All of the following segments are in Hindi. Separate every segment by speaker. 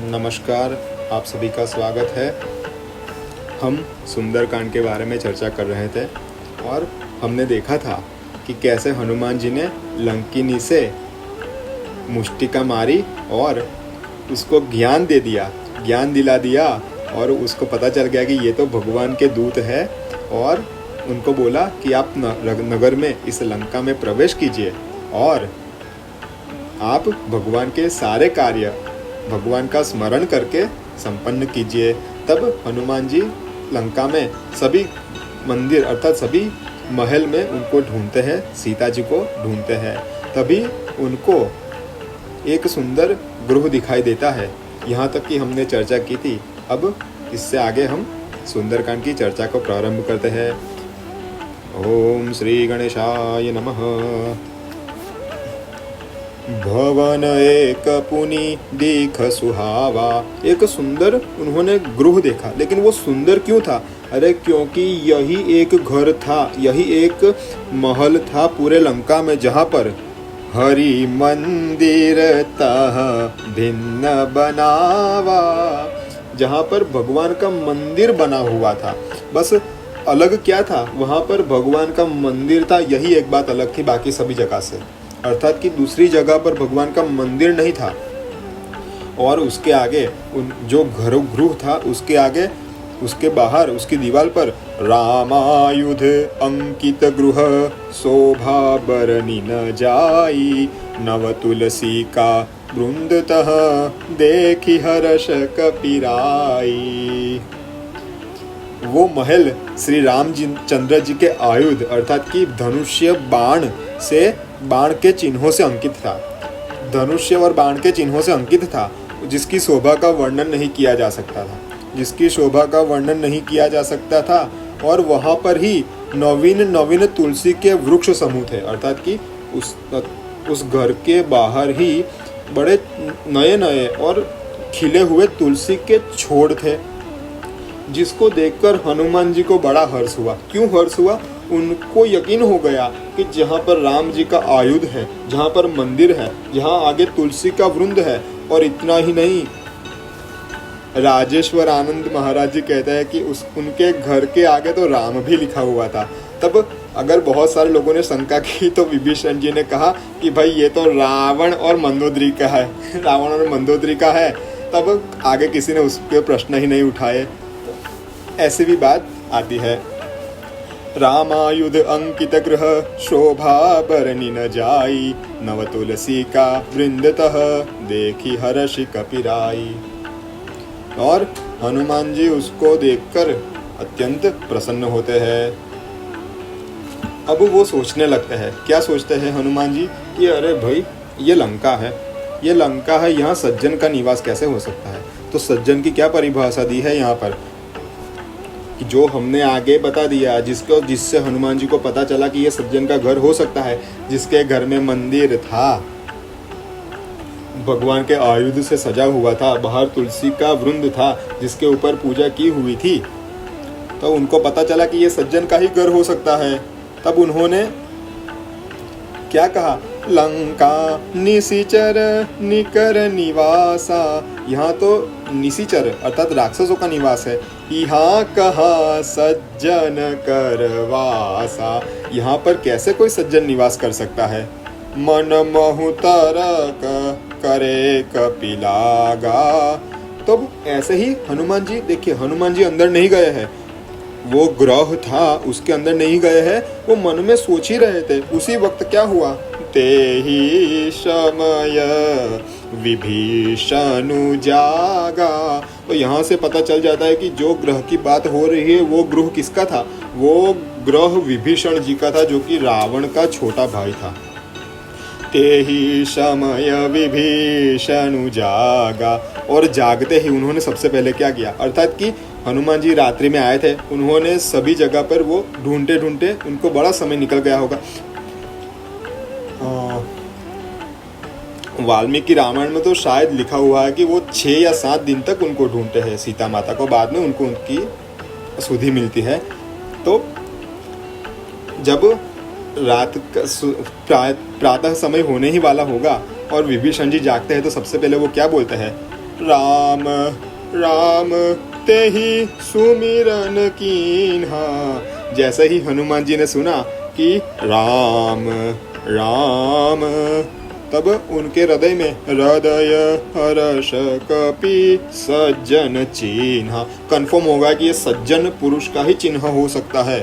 Speaker 1: नमस्कार, आप सभी का स्वागत है। हम सुंदरकांड के बारे में चर्चा कर रहे थे और हमने देखा था कि कैसे हनुमान जी ने लंकिनी से मुष्टिका मारी और उसको ज्ञान दे दिया, ज्ञान दिला दिया और उसको पता चल गया कि ये तो भगवान के दूत है और उनको बोला कि आप नगर में इस लंका में प्रवेश कीजिए और आप भगवान के सारे कार्य भगवान का स्मरण करके संपन्न कीजिए। तब हनुमान जी लंका में सभी मंदिर अर्थात सभी महल में उनको ढूंढते हैं, सीता जी को ढूंढते हैं। तभी उनको एक सुंदर गृह दिखाई देता है। यहाँ तक कि हमने चर्चा की थी। अब इससे आगे हम सुंदरकांड की चर्चा को प्रारंभ करते हैं। ओम श्री गणेशाय नमः। भवन एक पुनि दीख सुहावा। एक सुंदर उन्होंने गृह देखा, लेकिन वो सुंदर क्यों था? अरे क्योंकि यही एक घर था, यही एक महल था पूरे लंका में, जहाँ पर हरि मंदिर तह भिन्न बनावा, जहाँ पर भगवान का मंदिर बना हुआ था। बस अलग क्या था? वहाँ पर भगवान का मंदिर था, यही एक बात अलग थी बाकी सभी जगह से। अर्थात कि दूसरी जगह पर भगवान का मंदिर नहीं था। और उसके आगे जो गृह था, उसके आगे, उसके बाहर, उसकी दीवार पर रामायुध अंकित गृह शोभा बरनी न जाई, नव तुलसी का वृंदतः देखी हर्ष कपिराई। वो महल श्री राम चंद्र जी के आयुध अर्थात कि धनुष्य बाण के चिन्हों से अंकित था। धनुष्य और बाण के चिन्हों से अंकित था, जिसकी शोभा का वर्णन नहीं किया जा सकता था, जिसकी शोभा का वर्णन नहीं किया जा सकता था। और वहाँ पर ही नवीन तुलसी के वृक्ष समूह थे, अर्थात कि उस घर के बाहर ही बड़े नए और खिले हुए तुलसी के छोड़ थे, जिसको देखकर हनुमान जी को बड़ा हर्ष हुआ। क्यों हर्ष हुआ? उनको यकीन हो गया कि जहाँ पर राम जी का आयुध है, जहाँ पर मंदिर है, जहाँ आगे तुलसी का वृंद है, और इतना ही नहीं, राजेश्वर आनंद महाराज जी कहते हैं कि उनके घर के आगे तो राम भी लिखा हुआ था। तब अगर बहुत सारे लोगों ने शंका की तो विभीषण जी ने कहा कि भाई ये तो रावण और मंदोदरी का है, रावण और मंदोदरी का है। तब आगे किसी ने उस पर प्रश्न ही नहीं उठाए। ऐसी भी बात आती है। रामायुध अंकित गृह शोभा बरनी न जाई, नव तुलसी का वृंदतः देखी हर्षि कपिराई। और हनुमान जी उसको देखकर अत्यंत प्रसन्न होते हैं। अब वो सोचने लगते हैं। क्या सोचते हैं हनुमान जी? कि अरे भाई ये लंका है, ये लंका है, यहाँ सज्जन का निवास कैसे हो सकता है? तो सज्जन की क्या परिभाषा दी है यहाँ पर? कि जो हमने आगे बता दिया, जिससे हनुमान जी को पता चला कि ये सज्जन का घर हो सकता है, जिसके घर में मंदिर था, भगवान के आयुध से सजा हुआ था, बाहर तुलसी का वृंद था जिसके ऊपर पूजा की हुई थी। तो उनको पता चला कि ये सज्जन का ही घर हो सकता है। तब उन्होंने क्या कहा? लंका निशिचर निकर निवासा। यहाँ तो निशिचर अर्थात राक्षसों का निवास है। यहाँ कहा सज्जन करवासा। यहाँ पर कैसे कोई सज्जन निवास कर सकता है? मन महु तरक करे कपिलागा। तो ऐसे ही हनुमान जी, देखिए हनुमान जी अंदर नहीं गए हैं, वो ग्रह था उसके अंदर नहीं गए हैं, वो मन में सोच ही रहे थे। उसी वक्त क्या हुआ? तेहि समय विभीषण जागा। तो यहाँ से पता चल जाता है कि जो ग्रह की बात हो रही है वो ग्रह किसका था? वो ग्रह विभीषण जी का था, जो कि रावण का छोटा भाई था। तेहि समय विभीषण जागा। और जागते ही उन्होंने सबसे पहले क्या किया? अर्थात कि हनुमान जी रात्रि में आए थे, उन्होंने सभी जगह पर वो ढूंढते उनको बड़ा समय निकल गया होगा। वाल्मीकि रामायण में तो शायद लिखा हुआ है कि वो 6 या 7 दिन तक उनको ढूंढते हैं, सीता माता को। बाद में उनको उनकी सुधि मिलती है। तो जब रात का प्रातः समय होने ही वाला होगा और विभीषण जी जागते हैं, तो सबसे पहले वो क्या बोलते हैं राम राम ते ही सुमिरन कीन्हा। जैसे ही हनुमान जी ने सुना कि राम राम, तब उनके हृदय में हृदय हर्ष कपि सज्जन चिन्हा, कन्फर्म होगा कि ये सज्जन पुरुष का ही चिन्ह हो सकता है।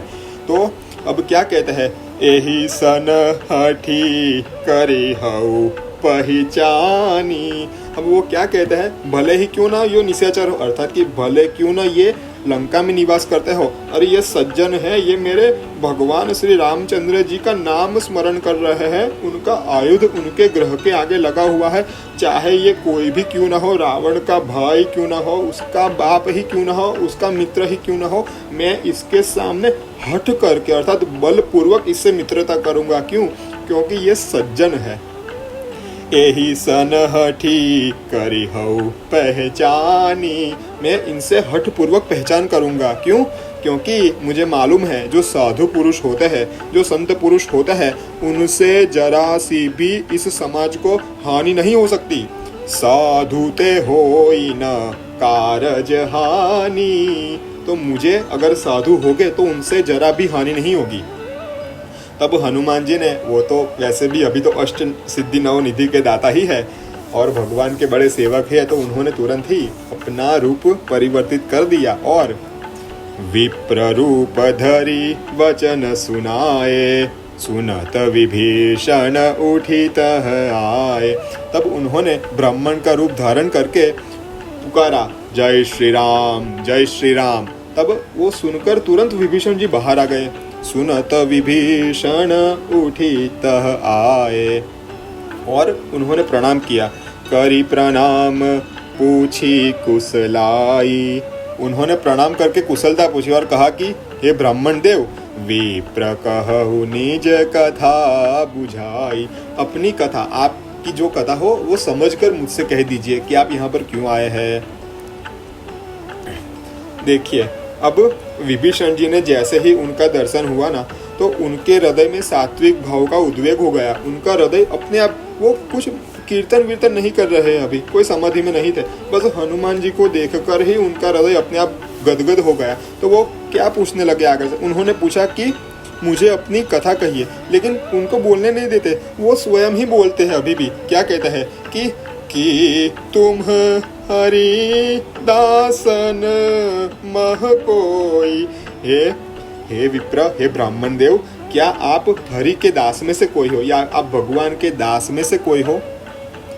Speaker 1: तो अब क्या कहते हैं, एही सन हठी करी हऊ पहचानी। अब वो क्या कहते हैं, भले ही क्यों ना ये निशाचर हो, अर्थात कि भले क्यों ना ये लंका में निवास करते हो, और ये सज्जन है, ये मेरे भगवान श्री रामचंद्र जी का नाम स्मरण कर रहे हैं, उनका आयुध उनके ग्रह के आगे लगा हुआ है, चाहे ये कोई भी क्यों ना हो, रावण का भाई क्यों ना हो, उसका बाप ही क्यों ना हो, उसका मित्र ही क्यों ना हो, मैं इसके सामने हट करके अर्थात बलपूर्वक इससे मित्रता करूंगा। क्यों? क्योंकि ये सज्जन है। एही सन हठी करी हऊ पहचानी, मैं इनसे हठ पूर्वक पहचान करूंगा। क्यों? क्योंकि मुझे मालूम है जो साधु पुरुष होते हैं, जो संत पुरुष होते हैं, उनसे जरा सी भी इस समाज को हानि नहीं हो सकती। साधु ते होई न कारज हानि, तो मुझे अगर साधु हो गए तो उनसे जरा भी हानि नहीं होगी। तब हनुमान जी ने, वो तो वैसे भी अभी तो अष्ट सिद्धि नव निधि के दाता ही है और भगवान के बड़े सेवक है, तो उन्होंने तुरंत ही अपना रूप परिवर्तित कर दिया और विप्र रूप धरी वचन सुनाए, सुनत विभीषण उठित आए। तब उन्होंने ब्राह्मण का रूप धारण करके पुकारा, जय श्री राम जय श्री राम। तब वो सुनकर तुरंत विभीषण जी बाहर आ गए। सुनत विभीषण उठित आए, और उन्होंने प्रणाम किया। करी प्रणाम पूछी कुशलाई, उन्होंने प्रणाम करके कुशलता पूछी और कहा कि हे ब्राह्मण देव, विप्र कहु निज कथा बुझाई, अपनी कथा, आपकी जो कथा हो वो समझकर मुझसे कह दीजिए कि आप यहाँ पर क्यों आए हैं। देखिए, अब विभीषण जी ने जैसे ही उनका दर्शन हुआ ना, तो उनके हृदय में सात्विक भाव का उद्वेग हो गया। उनका हृदय अपने आप, वो कुछ कीर्तन वीर्तन नहीं कर रहे हैं, अभी कोई समाधि में नहीं थे, बस हनुमान जी को देखकर ही उनका हृदय अपने आप गदगद हो गया। तो वो क्या पूछने लगे आगे से, उन्होंने पूछा कि मुझे अपनी कथा कहिए, लेकिन उनको बोलने नहीं देते, वो स्वयं ही बोलते हैं अभी भी। क्या कहते हैं कि तुम हरि दासन मह कोई, हे विप्र, हे ब्राह्मण देव, क्या आप हरि के दास में से कोई हो, या आप भगवान के दास में से कोई हो,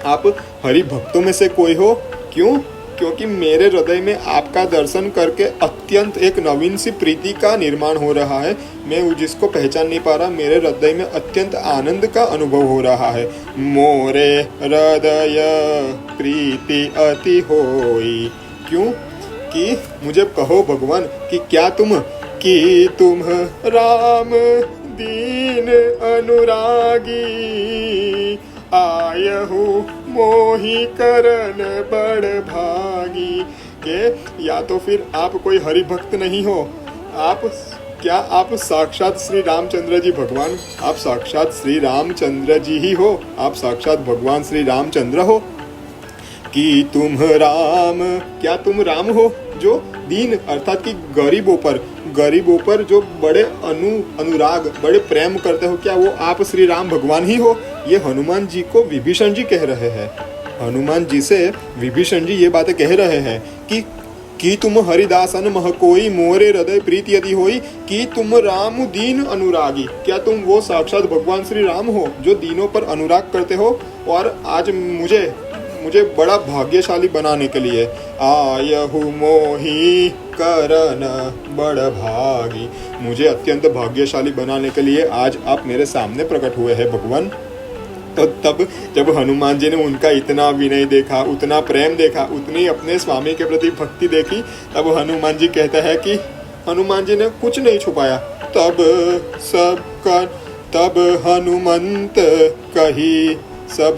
Speaker 1: आप हरि भक्तों में से कोई हो। क्यों? क्योंकि मेरे हृदय में आपका दर्शन करके अत्यंत एक नवीन सी प्रीति का निर्माण हो रहा है। मैं जिसको पहचान नहीं पा रहा, मेरे हृदय में अत्यंत आनंद का अनुभव हो रहा है। मोरे हृदय प्रीति अति होई, क्यों? कि मुझे कहो भगवान कि क्या तुम राम दीन अनुरागी, आयहु मोहि करन बड़ भागी। के या तो फिर आप कोई हरि भक्त नहीं हो, क्या आप साक्षात श्री रामचंद्र जी भगवान, आप साक्षात श्री रामचंद्र जी ही हो, आप साक्षात भगवान श्री रामचंद्र हो। कि तुम राम, क्या तुम राम हो जो दीन अर्थात कि गरीबों पर जो बड़े अनुराग, बड़े प्रेम करते हो, क्या वो आप श्री राम भगवान ही हो। ये हनुमान जी को विभीषण जी कह रहे हैं। हनुमान जी से विभीषण जी ये बातें कह रहे हैं कि तुम हरिदासन मह कोई, मोरे हृदय प्रीति यदि होई, कि तुम राम दीन अनुरागी, क्या तुम वो साक्षात भगवान श्री राम हो जो दीनों पर अनुराग करते हो। और आज मुझे बड़ा भाग्यशाली बनाने के लिए आयहु मोहि करन बड़ भागी, मुझे अत्यंत भाग्यशाली बनाने के लिए आज आप मेरे सामने प्रकट हुए हैं भगवान। तो तब जब हनुमान जी ने उनका इतना विनय देखा, उतना प्रेम देखा, उतनी अपने स्वामी के प्रति भक्ति देखी, तब हनुमान जी कहता है कि हनुमान जी ने कुछ नहीं छुपाया। तब हनुमंत कही सब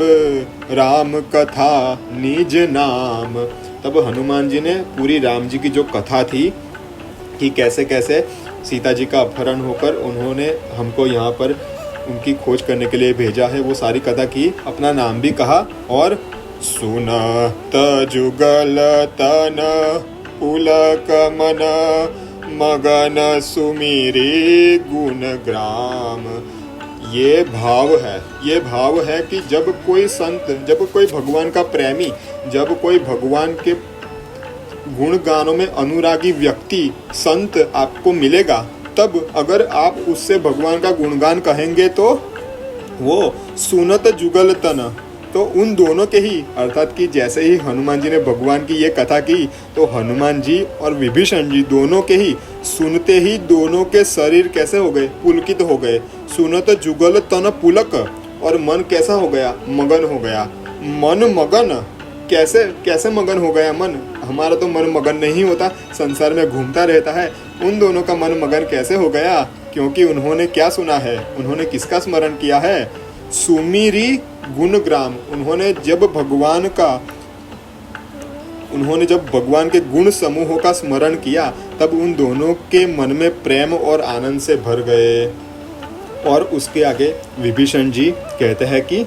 Speaker 1: राम कथा निज नाम। तब हनुमान जी ने पूरी राम जी की जो कथा थी कि कैसे कैसे सीता जी का अपहरण होकर उन्होंने हमको यहाँ पर उनकी खोज करने के लिए भेजा है, वो सारी कथा की, अपना नाम भी कहा और सुनत जुगल तन पुलक मन, मगन सुमिरे गुण ग्राम। ये भाव है कि जब कोई संत, जब कोई भगवान का प्रेमी, जब कोई भगवान के गुण गानों में अनुरागी व्यक्ति, संत आपको मिलेगा, तब अगर आप उससे भगवान का गुणगान कहेंगे तो वो सुनत जुगल तन, तो उन दोनों के ही, अर्थात कि जैसे ही हनुमान जी ने भगवान की ये कथा की, तो हनुमान जी और विभीषण जी दोनों के ही सुनते ही दोनों के शरीर कैसे हो गए, पुलकित हो गए। सुनत जुगल तन पुलक, और मन कैसा हो गया, मगन हो गया। मन मगन, कैसे मगन हो गया मन? हमारा तो मन मगन नहीं होता, संसार में घूमता रहता है। उन दोनों का मन मगन कैसे हो गया? क्योंकि उन्होंने क्या सुना है, उन्होंने किसका स्मरण किया है? सुमिरी गुणग्राम। उन्होंने जब भगवान के गुण समूहों का स्मरण किया, तब उन दोनों के मन में प्रेम और आनंद से भर गए। और उसके आगे विभीषण जी कहते हैं कि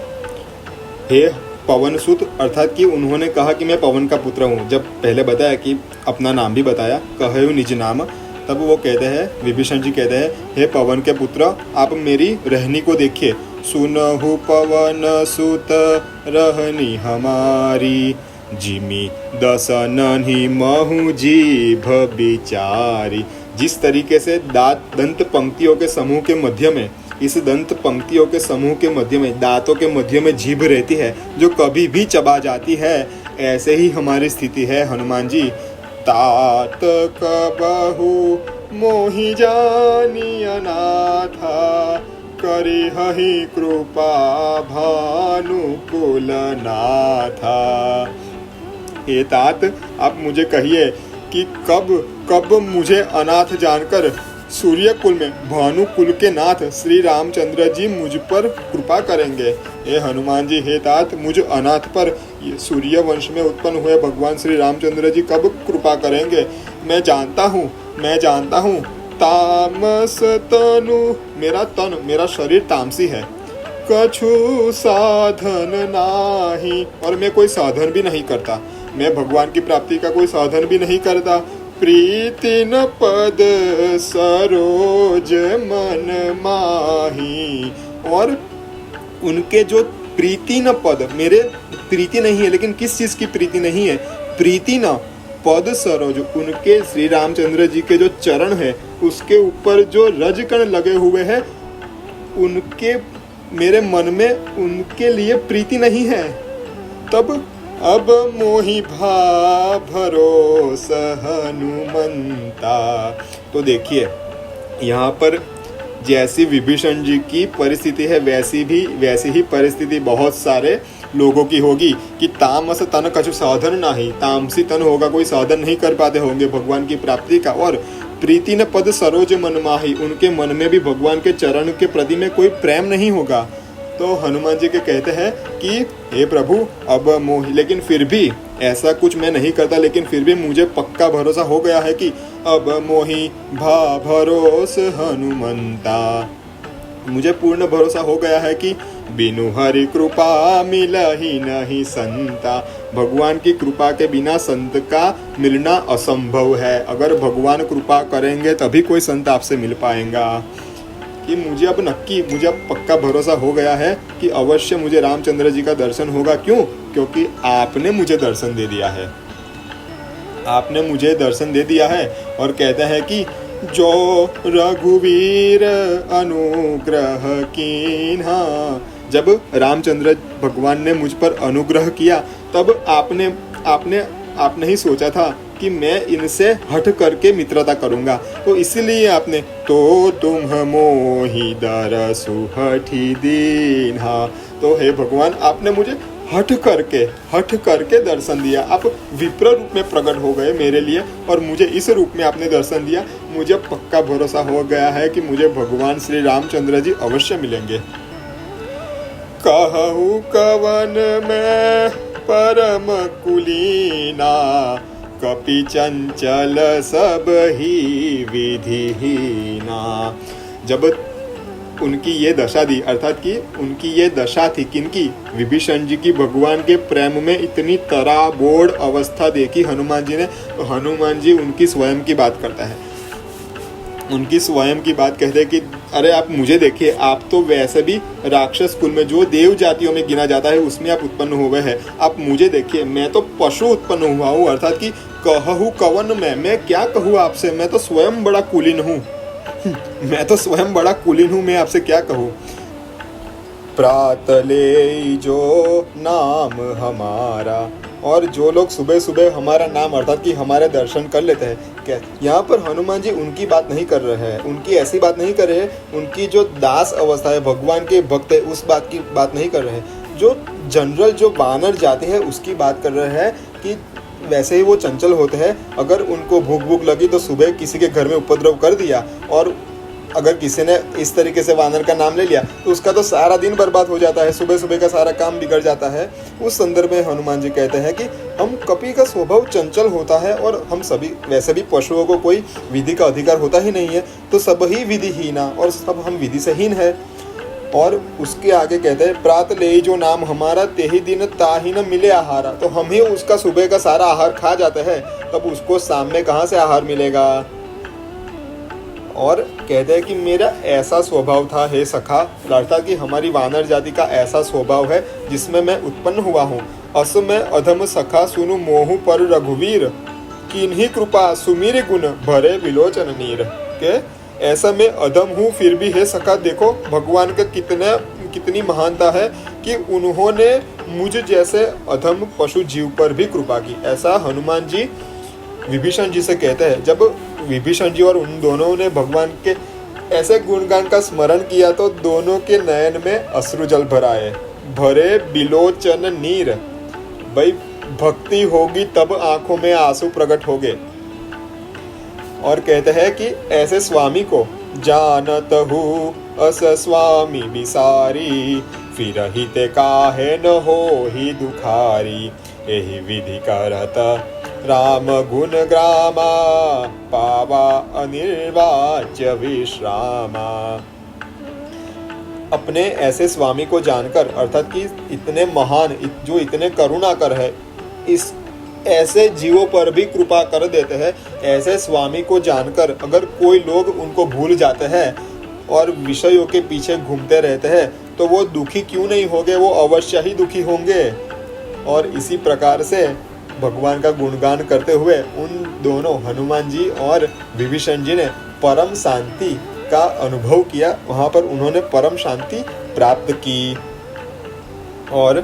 Speaker 1: हे पवन सुत, अर्थात कि उन्होंने कहा कि मैं पवन का पुत्र हूँ। जब पहले बताया कि अपना नाम भी बताया, कहु निज नाम, तब वो कहते हैं, विभीषण जी कहते हैं, हे पवन के पुत्र, आप मेरी रहनी को देखिए। सुनहु पवन सुत रहनी हमारी, जिमी दसनहि महु जीभ बिचारी। जिस तरीके से दंत पंक्तियों के समूह के मध्य में, इस दंत पंक्तियों के समूह के मध्य में, दांतों के मध्य में जीभ रहती है जो कभी भी चबा जाती है, ऐसे ही हमारी स्थिति है हनुमान जी। तात कबहु मोहि जानी अनाथा, करिहहि कृपा भानुकुल नाथा। हे तात, आप मुझे कहिए कि कब मुझे अनाथ जानकर सूर्य कुल में भानु कुल के नाथ श्री रामचंद्र जी मुझ पर कृपा करेंगे। हे हनुमान जी, हे तात, मुझ अनाथ पर सूर्य वंश में उत्पन्न हुए भगवान श्री रामचंद्र जी कब कृपा करेंगे? मैं जानता हूँ तामस तनु, मेरा शरीर तामसी है। कछु साधन नाही, और मैं कोई साधन भी नहीं करता, मैं भगवान की प्राप्ति का कोई साधन भी नहीं करता। प्रीति न पद सरोज मन माही, और उनके जो प्रीति न पद, मेरे प्रीति नहीं है, लेकिन किस चीज की प्रीति नहीं है? प्रीति न पद सरोज, उनके श्री रामचंद्र जी के जो चरण है उसके ऊपर जो रजकण लगे हुए हैं, उनके मेरे मन में उनके लिए प्रीति नहीं है। तब अब मोहि भा भरोस हनुमंता। तो देखिए, यहाँ पर जैसी विभीषण जी की परिस्थिति है, वैसी ही परिस्थिति बहुत सारे लोगों की होगी कि तामस तन कछु साधन नाही, तामसी तन होगा, कोई साधन नहीं कर पाते होंगे भगवान की प्राप्ति का। और प्रीति न पद सरोज मन माही, उनके मन में भी भगवान के चरण के प्रति में कोई प्रेम नहीं होगा। तो हनुमान जी के कहते हैं कि हे प्रभु, अब मोहि, लेकिन फिर भी ऐसा कुछ मैं नहीं करता, लेकिन फिर भी मुझे पक्का भरोसा हो गया है कि अब मोहि भा भरोस हनुमंता, मुझे पूर्ण भरोसा हो गया है कि बिनु हरि कृपा मिलहि नहीं संता। भगवान की कृपा के बिना संत का मिलना असंभव है। अगर भगवान कृपा करेंगे तभी कोई संत आपसे मिल पाएगा। कि मुझे अब पक्का भरोसा हो गया है कि अवश्य मुझे रामचंद्र जी का दर्शन होगा। क्यों? क्योंकि आपने मुझे दर्शन दे दिया है, आपने मुझे दर्शन दे दिया है। और कहते हैं कि जो रघुवीर अनुग्रह कीन्हा, जब रामचंद्र भगवान ने मुझ पर अनुग्रह किया, तब आपने ही सोचा था कि मैं इनसे हट करके मित्रता करूंगा। तो इसीलिए आपने तो तुम मोहि दरसु हठि दीन्हा, तो हे भगवान, आपने मुझे हट करके दर्शन दिया। आप विप्र रूप में प्रकट हो गए मेरे लिए, और मुझे इस रूप में आपने दर्शन दिया। मुझे पक्का भरोसा हो गया है कि मुझे भगवान श्री रामचंद्र जी अवश्य मिलेंगे। कहूँ कवन में परम कुलीना, कपि चंचल सब ही विधिहीना। जब उनकी ये दशा दी, अर्थात कि उनकी ये दशा थी किनकी, विभीषण जी की। भगवान के प्रेम में इतनी तराबोड़ अवस्था देखी हनुमान जी ने। तो हनुमान जी उनकी स्वयं की बात करता है, उनकी स्वयं की बात कहते हैं कि अरे आप मुझे देखिए, आप तो वैसे भी राक्षस कुल में जो देव जातियों में गिना जाता है उसमें आप उत्पन्न हुए हैं। आप मुझे देखिए, मैं तो पशु उत्पन्न हुआ हूँ, अर्थात कि कहूँ कवन मैं क्या कहूँ आपसे, मैं तो स्वयं बड़ा कुलीन हूँ। मैं तो स्वयं बड़ा कुलीन हूँ, मैं आपसे क्या कहूँ। प्रातले जो नाम हमारा, और जो लोग सुबह सुबह हमारा नाम अर्थात कि हमारे दर्शन कर लेते हैं। क्या यहाँ पर हनुमान जी उनकी बात नहीं कर रहे हैं, उनकी ऐसी बात नहीं कर रहे हैं, उनकी जो दास अवस्था है, भगवान के भक्त है, उस बात की बात नहीं कर रहे हैं। जो जनरल जो वानर जाते हैं उसकी बात कर रहे हैं कि वैसे ही वो चंचल होते हैं। अगर उनको भूख लगी तो सुबह किसी के घर में उपद्रव कर दिया, और अगर किसी ने इस तरीके से वानर का नाम ले लिया तो उसका तो सारा दिन बर्बाद हो जाता है, सुबह सुबह का सारा काम बिगड़ जाता है। उस संदर्भ में हनुमान जी कहते हैं कि हम कपि का स्वभाव चंचल होता है, और हम सभी वैसे भी पशुओं को कोई विधि का अधिकार होता ही नहीं है, तो सब ही विधिहीना, और सब हम विधि से हीन है। और उसके आगे कहते हैं प्रात ले जो नाम हमारा, तेही दिन ताही न मिले आहारा। तो हम ही उसका सुबह का सारा आहार खा जाते हैं, तब उसको शाम में कहाँ से आहार मिलेगा। और कहते हैं कि मेरा ऐसा स्वभाव था हे सखा, अर्थात कि हमारी वानर जाति का ऐसा स्वभाव है जिसमें मैं उत्पन्न हुआ हूँ। अस में अधम सखा सुनु मोहु पर रघुवीर, किन्हीं कृपा सुमीर गुण भरे विलोचन नीर। के ऐसा मैं अधम हूँ फिर भी हे सखा, देखो भगवान का कितनी महानता है कि उन्होंने मुझ जैसे अधम पशु जीव पर भी कृपा की। ऐसा हनुमान जी विभीषण जी से कहते हैं। जब विभीषण जी और उन दोनों ने भगवान के ऐसे गुणगान का स्मरण किया तो दोनों के नयन में अश्रु जल भराए, भरे बिलोचन नीर। भाई भक्ति होगी तब आंखों में आंसू प्रकट होंगे। और कहते हैं कि ऐसे स्वामी को जानत हूँ अस स्वामी बिसारी, फिर ही ते काहे न हो ही दुखारी। यही विधि करत राम गुण ग्रामा, पावा अनिर्वाच्य विश्रामा। अपने ऐसे स्वामी को जानकर, अर्थात कि इतने महान, जो इतने करुणाकर है, इस ऐसे जीवों पर भी कृपा कर देते हैं। ऐसे स्वामी को जानकर अगर कोई लोग उनको भूल जाते हैं और विषयों के पीछे घूमते रहते हैं तो वो दुखी क्यों नहीं होंगे, वो अवश्य ही दुखी होंगे। और इसी प्रकार से भगवान का गुणगान करते हुए उन दोनों हनुमान जी और विभीषण जी ने परम शांति का अनुभव किया, वहाँ पर उन्होंने परम शांति प्राप्त की। और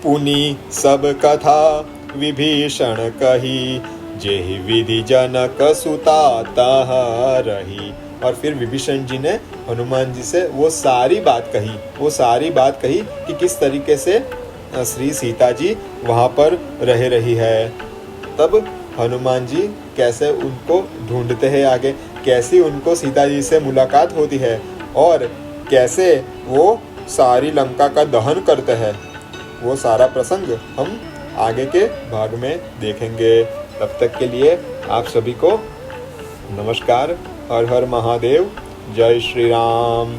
Speaker 1: पुनि सब कथा विभीषण कही, जेहि विधि जनक सुता तह रही। और फिर विभीषण जी ने हनुमान जी से वो सारी बात कही कि किस तरीके से श्री सीता जी वहाँ पर रह रही है। तब हनुमान जी कैसे उनको ढूंढते हैं आगे, कैसी उनको सीता जी से मुलाकात होती है, और कैसे वो सारी लंका का दहन करते हैं, वो सारा प्रसंग हम आगे के भाग में देखेंगे। तब तक के लिए आप सभी को नमस्कार। हर हर महादेव। जय श्री राम।